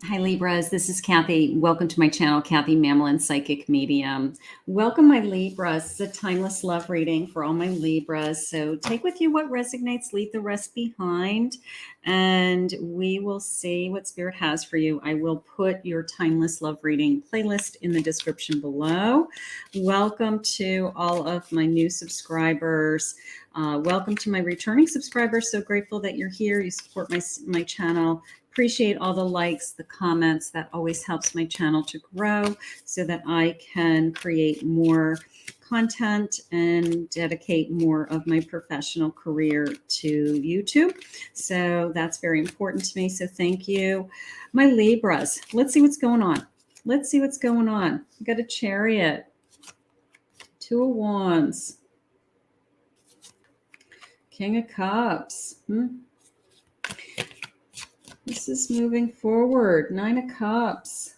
Hi Libras, this is Kathy. Welcome to my channel, Kathy Mamolen, Psychic Medium. Welcome my Libras. It's a timeless love reading for all my Libras. So take with you what resonates, leave the rest behind, and we will see what Spirit has for you. I will put your timeless love reading playlist in the description below. Welcome to all of my new subscribers. Welcome to my returning subscribers. So grateful that you're here. You support my channel. Appreciate all the likes, the comments. That always helps my channel to grow so that I can create more content and dedicate more of my professional career to YouTube. So that's very important to me. So thank you. My Libras, let's see what's going on. Let's see what's going on. I got a Chariot, Two of Wands, King of Cups. This is moving forward. Nine of Cups.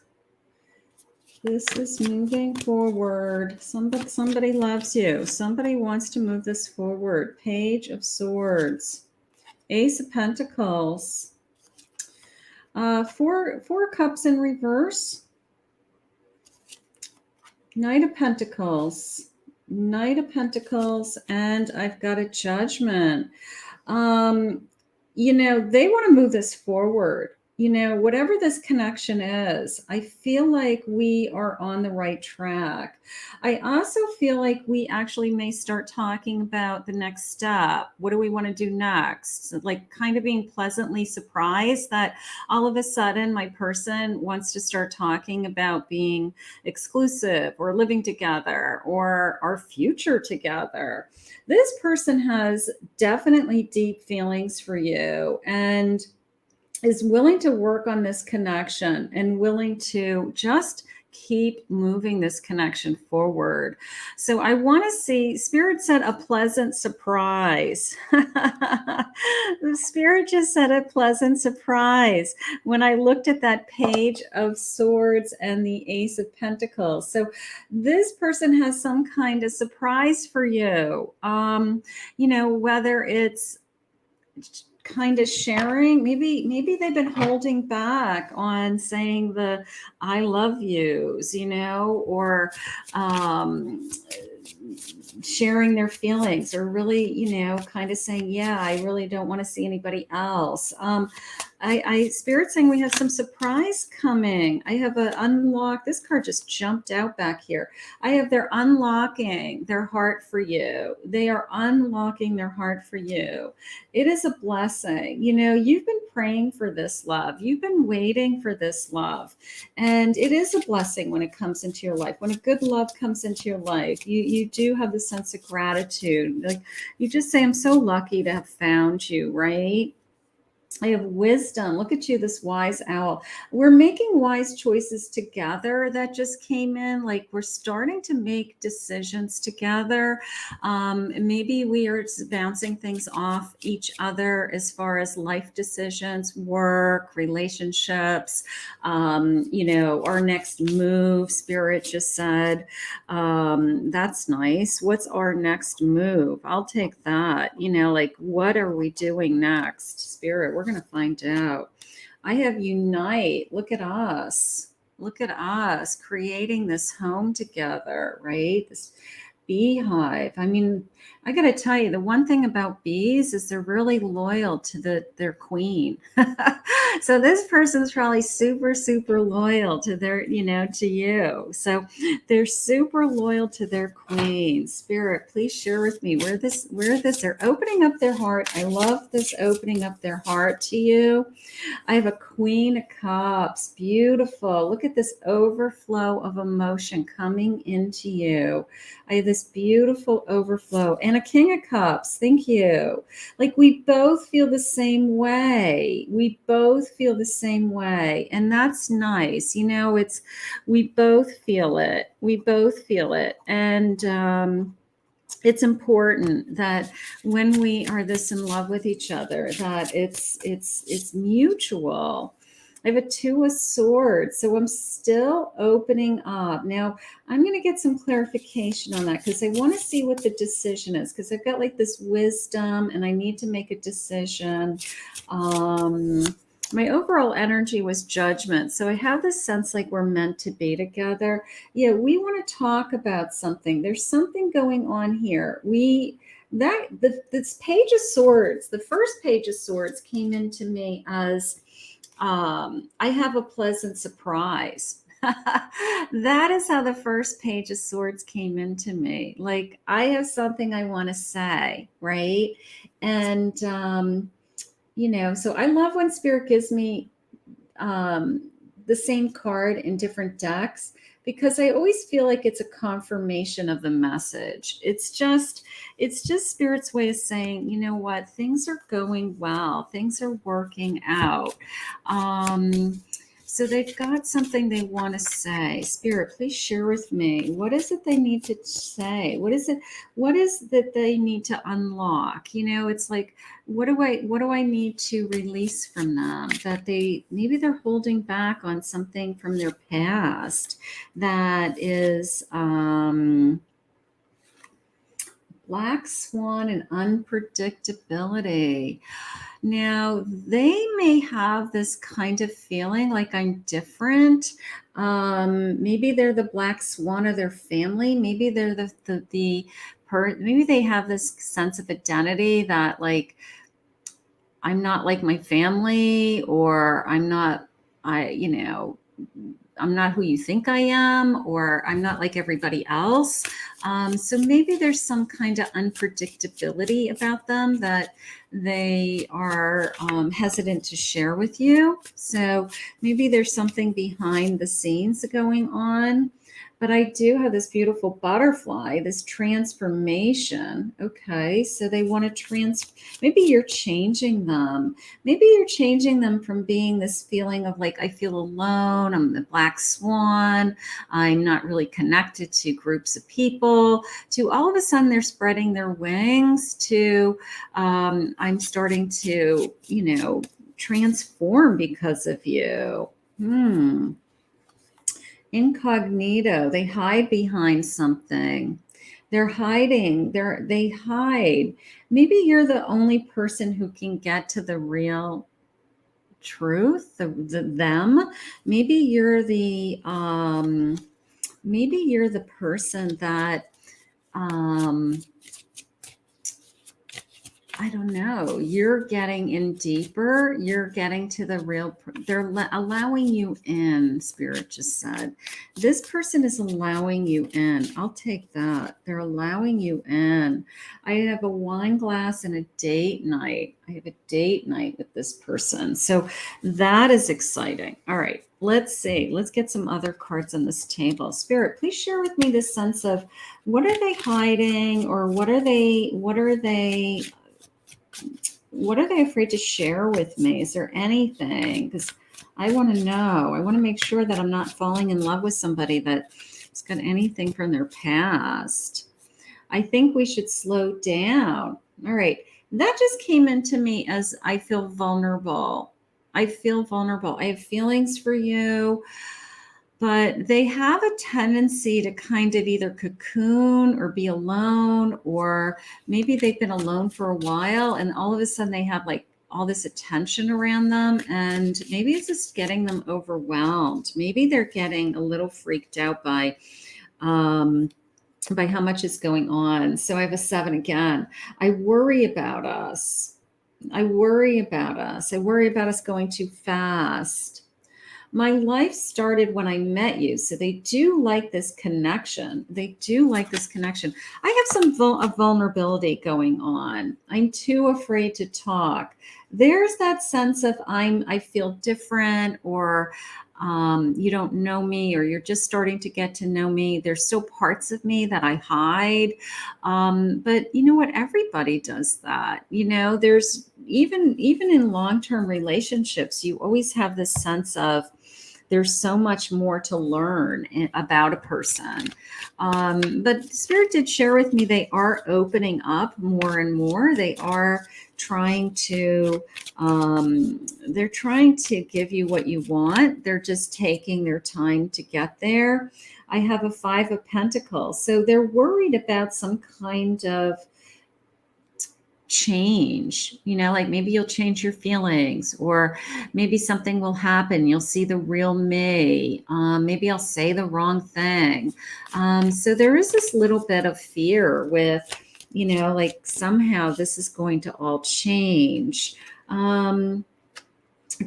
This is moving forward. Somebody loves you. Somebody wants to move this forward. Page of Swords. Ace of Pentacles. Four Cups in reverse. Knight of Pentacles. Knight of Pentacles. And I've got a Judgment. You know, they want to move this forward. You know, whatever this connection is, I feel like we are on the right track. I also feel like we actually may start talking about the next step. What do we want to do next? Like kind of being pleasantly surprised that all of a sudden my person wants to start talking about being exclusive or living together or our future together. This person has definitely deep feelings for you and is willing to work on this connection and willing to just keep moving this connection forward. So I want to see, Spirit said a pleasant surprise. The Spirit just said a pleasant surprise when I looked at that Page of Swords and the Ace of Pentacles. So this person has some kind of surprise for you. You know, whether it's kind of sharing, maybe they've been holding back on saying the I love yous, you know, or sharing their feelings, or really, you know, kind of saying, yeah, I really don't want to see anybody else. Spirit saying we have some surprise coming. I have an unlock. This card just jumped out back here. I have they're unlocking their heart for you. They are unlocking their heart for you. It is a blessing. You know, you've been praying for this love. You've been waiting for this love. And it is a blessing when it comes into your life. When a good love comes into your life, you do have the sense of gratitude. Like you just say, I'm so lucky to have found you, right? I have wisdom. Look at you, this wise owl. We're making wise choices together. That just came in. Like we're starting to make decisions together. Maybe we are bouncing things off each other as far as life decisions, work, relationships, you know, our next move. Spirit just said, that's nice. What's our next move? I'll take that. You know, like what are we doing next? Spirit, we're going to find out. I have unite. Look at us. Look at us creating this home together, right? This beehive. I mean, I got to tell you, the one thing about bees is they're really loyal to their queen. So this person's probably super, super loyal to their, you know, to you. So they're super loyal to their queen. Spirit, please share with me where this, they're opening up their heart. I love this opening up their heart to you. I have a Queen of Cups. Beautiful. Look at this overflow of emotion coming into you. I have this beautiful overflow and a King of Cups. Thank you. Like we both feel the same way. We both feel the same way. And that's nice. You know, we both feel it. We both feel it. And, it's important that when we are this in love with each other, that it's mutual. I have a Two of Swords, so I'm still opening up. Now, I'm going to get some clarification on that because I want to see what the decision is, because I've got like this wisdom and I need to make a decision. My overall energy was judgment. So I have this sense like we're meant to be together. Yeah, we want to talk about something. There's something going on here. This Page of Swords, the first Page of Swords came into me as I have a pleasant surprise. That is how the first Page of Swords came into me. Like, I have something I want to say, right? And so I love when Spirit gives me the same card in different decks, because I always feel like it's a confirmation of the message. It's just Spirit's way of saying, you know what, things are going well, things are working out. So they've got something they want to say. Spirit, please share with me. What is it they need to say? What is that they need to unlock? It's like, what do I need to release from them, that maybe they're holding back on something from their past that is Black Swan and unpredictability. Now, they may have this kind of feeling like I'm different. Maybe they're the Black Swan of their family. Maybe they're maybe they have this sense of identity that, like, I'm not like my family, or I'm not who you think I am, or I'm not like everybody else. So maybe there's some kind of unpredictability about them that they are hesitant to share with you. So maybe there's something behind the scenes going on. But I do have this beautiful butterfly, this transformation. Okay, so they want to maybe you're changing them. Maybe you're changing them from being this feeling of like, I feel alone, I'm the Black Swan, I'm not really connected to groups of people, to all of a sudden they're spreading their wings to, I'm starting to, transform because of you. Incognito. They hide behind something. They're hiding. They hide. Maybe you're the only person who can get to the real truth, them. Maybe you're the person that I don't know. You're getting in deeper. You're getting to the real. They're allowing you in. Spirit just said, this person is allowing you in. I'll take that. They're allowing you in. I have a wine glass and a date night. I have a date night with this person. So that is exciting. All right. Let's see. Let's get some other cards on this table. Spirit, please share with me this sense of, what are they hiding, or what are they afraid to share with me? Is there anything? Because I want to know. I want to make sure that I'm not falling in love with somebody that's got anything from their past. I think we should slow down. All right. That just came into me as I feel vulnerable. I feel vulnerable. I have feelings for you, but they have a tendency to kind of either cocoon or be alone, or maybe they've been alone for a while and all of a sudden they have like all this attention around them, and maybe it's just getting them overwhelmed. Maybe they're getting a little freaked out by how much is going on. So I have a 7 again. I worry about us. I worry about us going too fast. My life started when I met you. So they do like this connection. I have some vulnerability going on. I'm too afraid to talk. There's that sense of I feel different, or you don't know me, or you're just starting to get to know me. There's still parts of me that I hide. But you know what? Everybody does that. There's even in long-term relationships, you always have this sense of, there's so much more to learn about a person. But Spirit did share with me, they are opening up more and more. They are trying to give you what you want. They're just taking their time to get there. I have a 5 of Pentacles. So they're worried about some kind of change, like maybe you'll change your feelings, or maybe something will happen. You'll see the real me. Maybe I'll say the wrong thing. So there is this little bit of fear with, like somehow this is going to all change.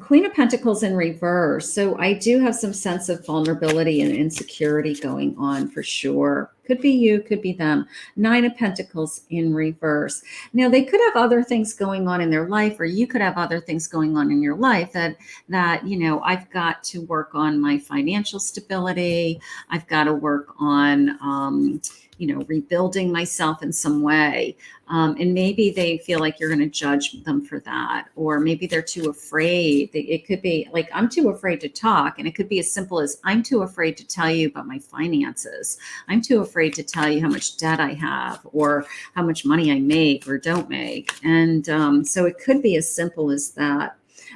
Queen of Pentacles in reverse. So I do have some sense of vulnerability and insecurity going on for sure. Could be you, could be them. 9 of Pentacles in reverse. Now they could have other things going on in their life, or you could have other things going on in your life that I've got to work on my financial stability. I've got to work on rebuilding myself in some way. And maybe they feel like you're going to judge them for that, or maybe they're too afraid. It could be like, I'm too afraid to talk. And it could be as simple as, I'm too afraid to tell you about my finances. I'm too afraid to tell you how much debt I have, or how much money I make or don't make. And so it could be as simple as that.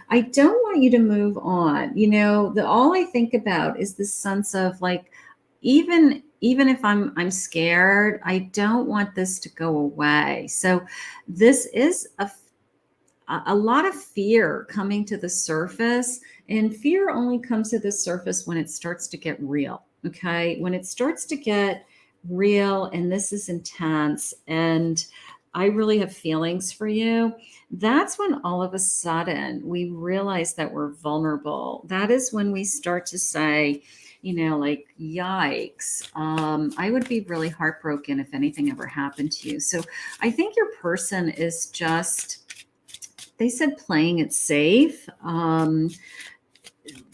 I don't want you to move on. All I think about is this sense of like, even if I'm scared, I don't want this to go away. So this is a lot of fear coming to the surface, and fear only comes to the surface when it starts to get real. Okay. When it starts to get real and this is intense and I really have feelings for you, that's when all of a sudden we realize that we're vulnerable. That is when we start to say, like, yikes, I would be really heartbroken if anything ever happened to you. So I think your person is just, they said playing it safe,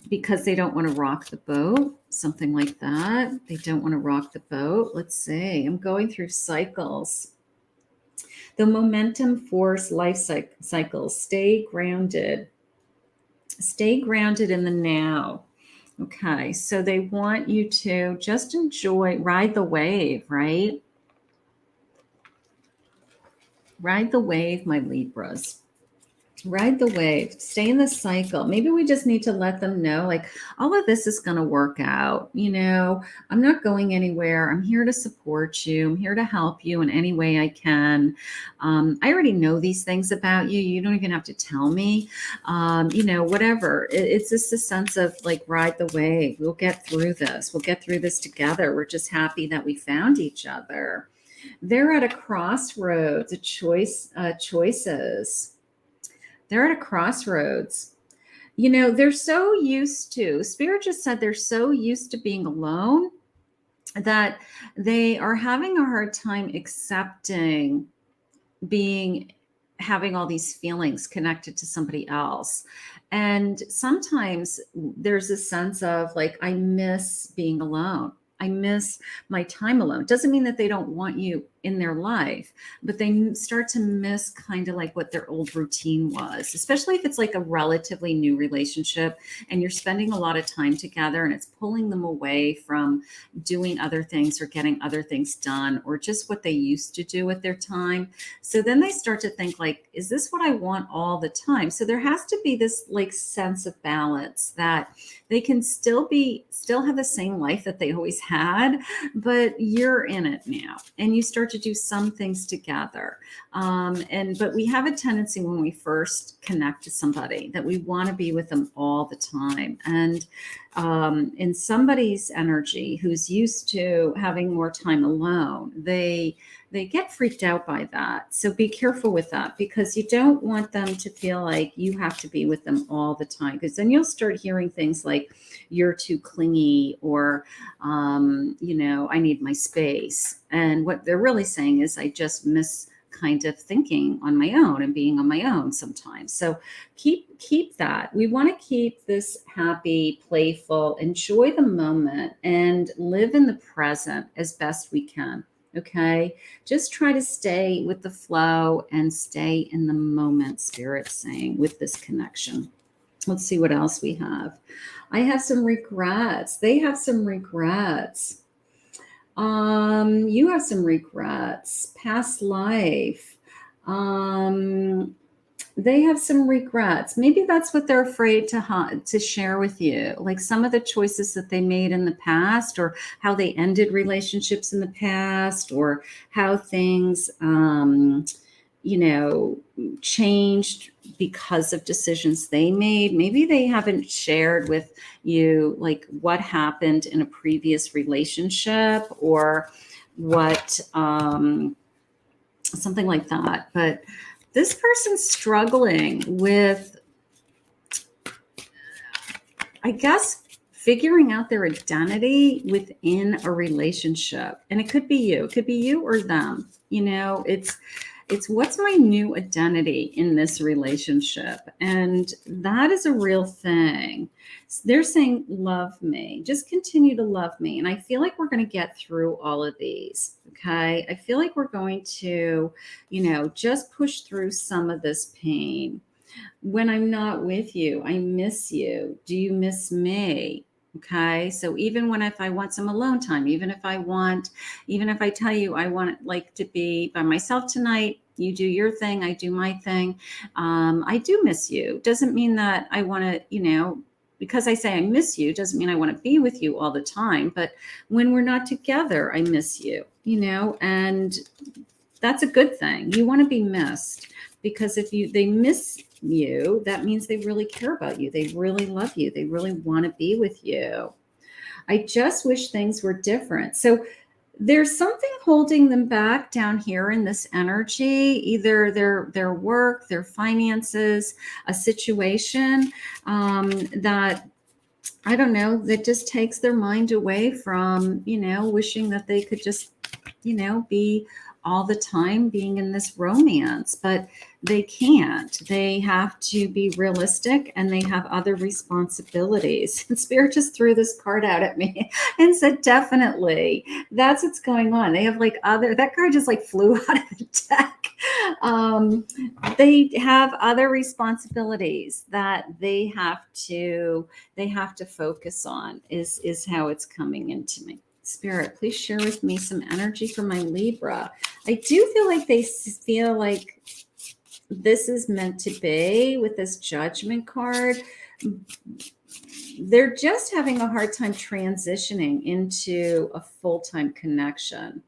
because they don't want to rock the boat, something like that. They don't want to rock the boat. Let's see. I'm going through cycles. The momentum force life cycles. Stay grounded. Stay grounded in the now. Okay, so they want you to just enjoy, ride the wave, right? Ride the wave, my Libras. Ride the wave. Stay in the cycle. Maybe we just need to let them know, like, all of this is going to work out. I'm not going anywhere. I'm here to support you. I'm here to help you in any way I can. I already know these things about you. You don't even have to tell me. Whatever. It's just a sense of like, ride the wave. We'll get through this. We'll get through this together. We're just happy that we found each other. They're at a crossroads, choices. They're at a crossroads. They're so used to, Spirit just said they're so used to being alone that they are having a hard time accepting having all these feelings connected to somebody else. And sometimes there's a sense of like, I miss being alone. I miss my time alone. Doesn't mean that they don't want you in their life, but they start to miss kind of like what their old routine was, especially if it's like a relatively new relationship and you're spending a lot of time together and it's pulling them away from doing other things or getting other things done, or just what they used to do with their time. So then they start to think like, is this what I want all the time? So there has to be this like sense of balance that they can still have the same life that they always had, but you're in it now and you start to do some things together. But we have a tendency when we first connect to somebody that we want to be with them all the time. And in somebody's energy who's used to having more time alone, they get freaked out by that. So be careful with that, because you don't want them to feel like you have to be with them all the time, because then you'll start hearing things like, you're too clingy, or, I need my space. And what they're really saying is, I just miss kind of thinking on my own and being on my own sometimes. So keep that. We want to keep this happy, playful, enjoy the moment, and live in the present as best we can. Okay. Just try to stay with the flow and stay in the moment, Spirit's saying, with this connection. Let's see what else we have. I have some regrets. They have some regrets. You have some regrets. Past life. They have some regrets. Maybe that's what they're afraid to share with you. Like some of the choices that they made in the past, or how they ended relationships in the past, or how things, changed because of decisions they made. Maybe they haven't shared with you like what happened in a previous relationship or what, something like that. But this person's struggling with, I guess, figuring out their identity within a relationship. And it could be you or them. It's what's my new identity in this relationship? And that is a real thing. They're saying, love me, just continue to love me. And I feel like we're going to get through all of these. Okay. I feel like we're going to, just push through some of this pain. When I'm not with you, I miss you. Do you miss me? Okay. So even if I want some alone time, even if I tell you I want like to be by myself tonight, you do your thing, I do my thing. I do miss you. Doesn't mean that I want to, because I say I miss you, doesn't mean I want to be with you all the time. But when we're not together, I miss you, and that's a good thing. You want to be missed, because if they miss you, that means they really care about you. They really love you. They really want to be with you. I just wish things were different. So there's something holding them back down here in this energy, either their work, their finances, a situation that, I don't know, that just takes their mind away from, wishing that they could just, be all the time being in this romance, but they can't. They have to be realistic, and they have other responsibilities. And Spirit just threw this card out at me and said, definitely, that's what's going on. They have like that card just like flew out of the deck. They have other responsibilities that they have to focus on, is how it's coming into me. Spirit, please share with me some energy for my Libra. I do feel like they feel like this is meant to be with this Judgment card. They're just having a hard time transitioning into a full-time connection.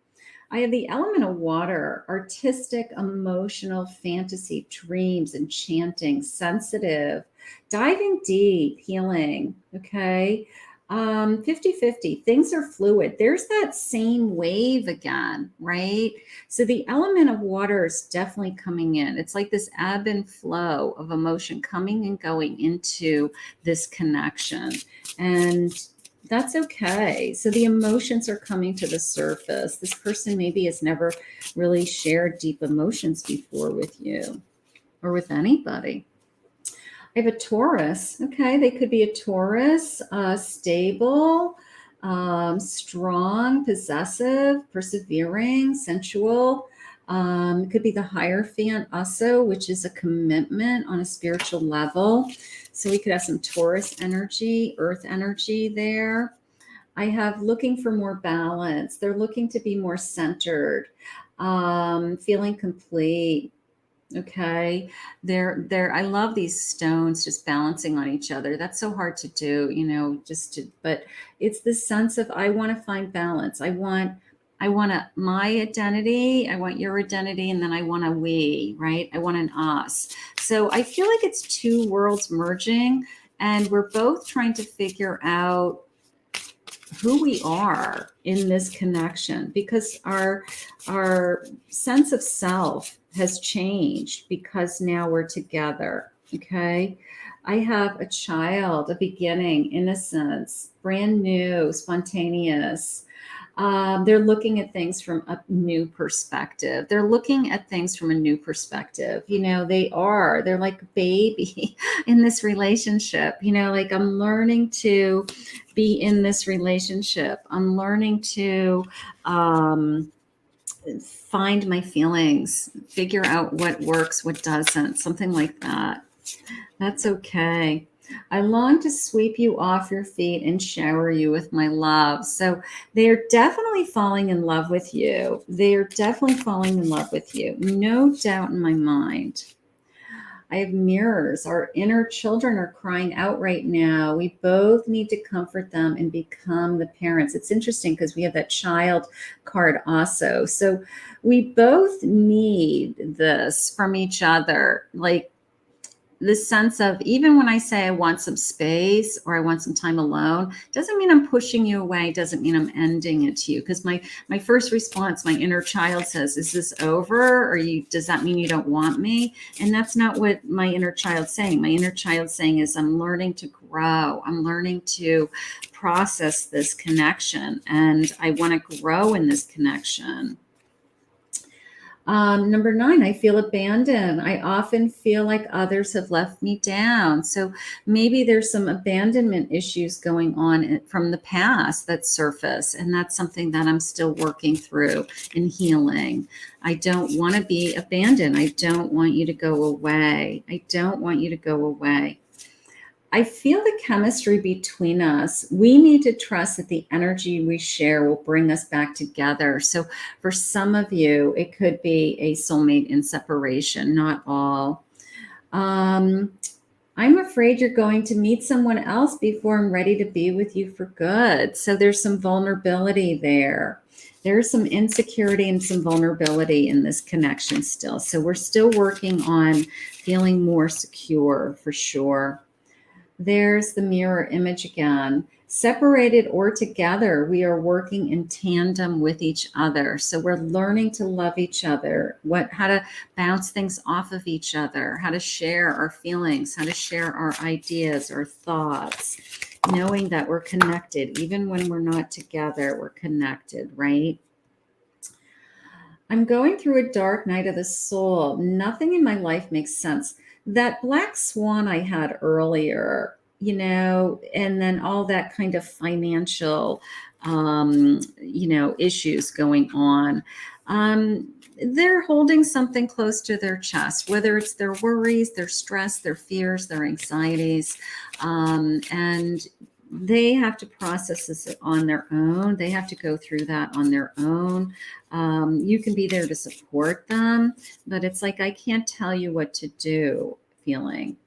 I have the element of water, artistic, emotional, fantasy, dreams, enchanting, sensitive, diving deep, healing, okay? 50-50, things are fluid. There's that same wave again, right? So the element of water is definitely coming in. It's like this ebb and flow of emotion coming and going into this connection. And that's okay. So the emotions are coming to the surface. This person maybe has never really shared deep emotions before with you or with anybody. I have a Taurus. Okay, they could be a Taurus, stable, strong, possessive, persevering, sensual. It could be the Hierophant also, which is a commitment on a spiritual level. So we could have some Taurus energy, earth energy there. I have looking for more balance. They're looking to be more centered, feeling complete. Okay. I love these stones just balancing on each other. That's so hard to do, but it's this sense of, I want to find balance. I want my identity. I want your identity. And then I want a we, right? I want an us. So I feel like it's two worlds merging, and we're both trying to figure out who we are in this connection, because our sense of self has changed because now we're together. Okay. I have a child, a beginning, innocence, brand new, spontaneous. They're looking at things from a new perspective. They're looking at things from a new perspective. They're like a baby in this relationship. Like, I'm learning to be in this relationship. I'm learning to find my feelings, figure out what works, what doesn't, something like that. That's okay. I long to sweep you off your feet and shower you with my love. So they are definitely falling in love with you. They are definitely falling in love with you. No doubt in my mind. I have mirrors. Our inner children are crying out right now. We both need to comfort them and become the parents. It's interesting because we have that child card also. So we both need this from each other. Like, the sense of, even when I say I want some space or I want some time alone, doesn't mean I'm pushing you away, doesn't mean I'm ending it to you. Because my first response, my inner child says, is this over? Or does that mean you don't want me? And that's not what my inner child's saying. My inner child's saying is, I'm learning to grow. I'm learning to process this connection, and I want to grow in this connection. Number 9, I feel abandoned. I often feel like others have left me down. So maybe there's some abandonment issues going on from the past that surface, and that's something that I'm still working through and healing. I don't want to be abandoned. I don't want you to go away. I don't want you to go away. I feel the chemistry between us. We need to trust that the energy we share will bring us back together. So for some of you, it could be a soulmate in separation, not all. I'm afraid you're going to meet someone else before I'm ready to be with you for good. So there's some vulnerability there. There's some insecurity and some vulnerability in this connection still. So we're still working on feeling more secure, for sure. There's the mirror image again. Separated or together, we are working in tandem with each other. So we're learning to love each other, how to bounce things off of each other, how to share our feelings, how to share our ideas, our thoughts, knowing that we're connected. Even when we're not together, we're connected, right? I'm going through a dark night of the soul. Nothing in my life makes sense. That black swan I had earlier, and then all that kind of financial, issues going on. They're holding something close to their chest, whether it's their worries, their stress, their fears, their anxieties, and they have to process this on their own. They have to go through that on their own. You can be there to support them, but it's like, I can't tell you what to do feeling.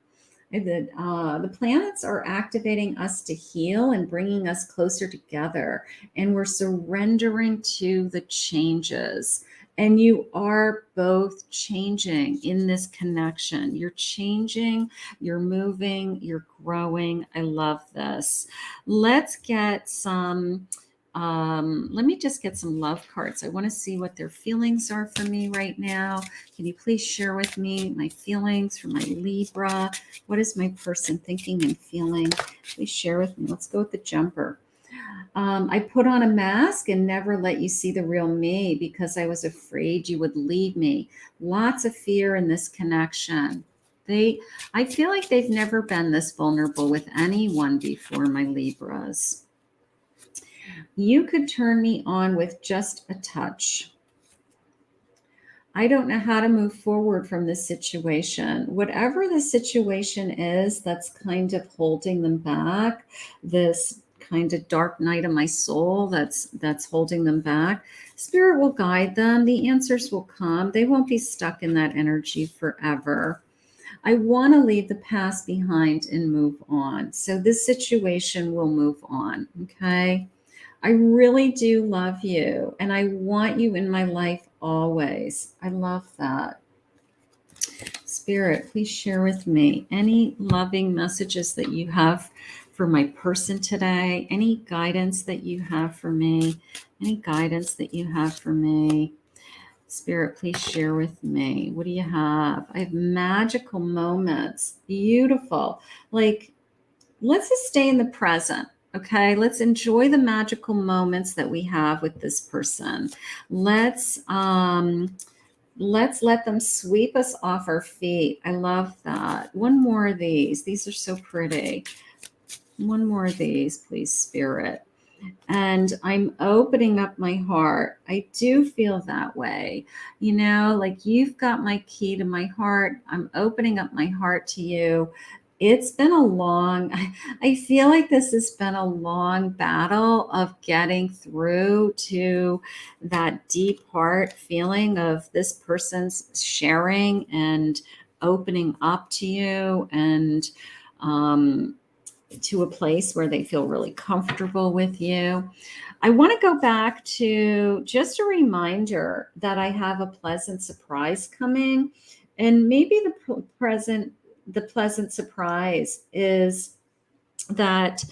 The planets are activating us to heal and bringing us closer together, and we're surrendering to the changes. And you are both changing in this connection. You're changing, you're moving, you're growing. I love this. Let's get some, let me just get some love cards. I want to see what their feelings are for me right now. Can you please share with me my feelings for my Libra? What is my person thinking and feeling? Please share with me. Let's go with the jumper. I put on a mask and never let you see the real me because I was afraid you would leave me. Lots of fear in this connection. I feel like they've never been this vulnerable with anyone before, my Libras. You could turn me on with just a touch. I don't know how to move forward from this situation. Whatever the situation is that's kind of holding them back, this kind of dark night of my soul that's holding them back, Spirit will guide them. The answers will come. They won't be stuck in that energy forever. I want to leave the past behind and move on. So this situation will move on, okay? I really do love you, and I want you in my life always. I love that. Spirit, please share with me any loving messages that you have for my person today, any guidance that you have for me, any guidance that you have for me. Spirit, please share with me. What do you have? I have magical moments. Beautiful. Like, let's just stay in the present. Okay, let's enjoy the magical moments that we have with this person. Let's let them sweep us off our feet. I love that. One more of these. These are so pretty. One more of these, please, Spirit. And I'm opening up my heart. I do feel that way. Like you've got my key to my heart. I'm opening up my heart to you. It's been I feel like this has been a long battle of getting through to that deep heart feeling of this person's sharing and opening up to you and to a place where they feel really comfortable with you. I want to go back to just a reminder that I have a pleasant surprise coming. And maybe the pleasant surprise is that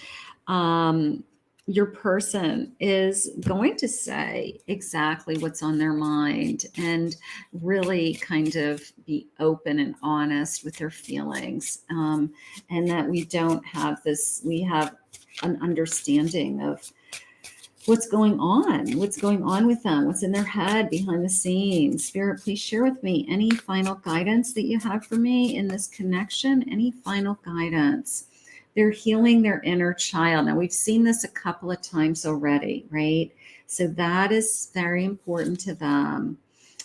your person is going to say exactly what's on their mind and really kind of be open and honest with their feelings. And that we don't have this, we have an understanding of what's going on with them, what's in their head behind the scenes. Spirit, please share with me any final guidance that you have for me in this connection, any final guidance. They're healing their inner child. Now, we've seen this a couple of times already, right? So that is very important to them.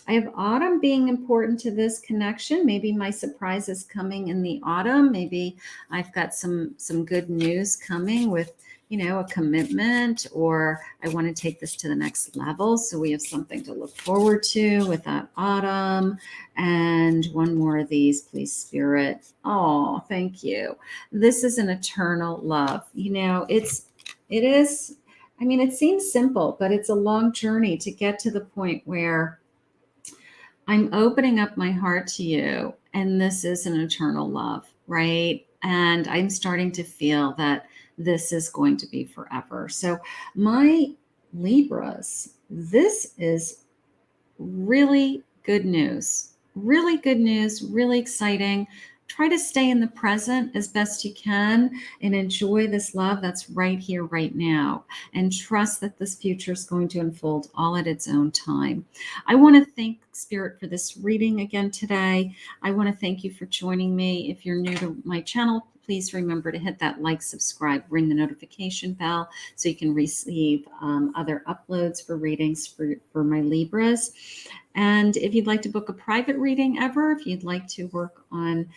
I have autumn being important to this connection. Maybe my surprise is coming in the autumn. Maybe I've got some good news coming with, a commitment, or I want to take this to the next level. So we have something to look forward to with that autumn. And one more of these, please, Spirit. Oh, thank you. This is an eternal love. It is, it seems simple, but it's a long journey to get to the point where I'm opening up my heart to you, and this is an eternal love, right? And I'm starting to feel that this is going to be forever. So my Libras, this is really good news, really exciting. Try to stay in the present as best you can and enjoy this love that's right here, right now, and trust that this future is going to unfold all at its own time. I want to thank Spirit for this reading again today. I want to thank you for joining me. If you're new to my channel, please remember to hit that like, subscribe, ring the notification bell so you can receive other uploads for readings for my Libras. And if you'd like to book a private reading ever, if you'd like to work on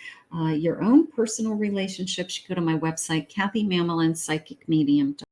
your own personal relationships, you go to my website, Kathy Mamolen, Psychic Medium.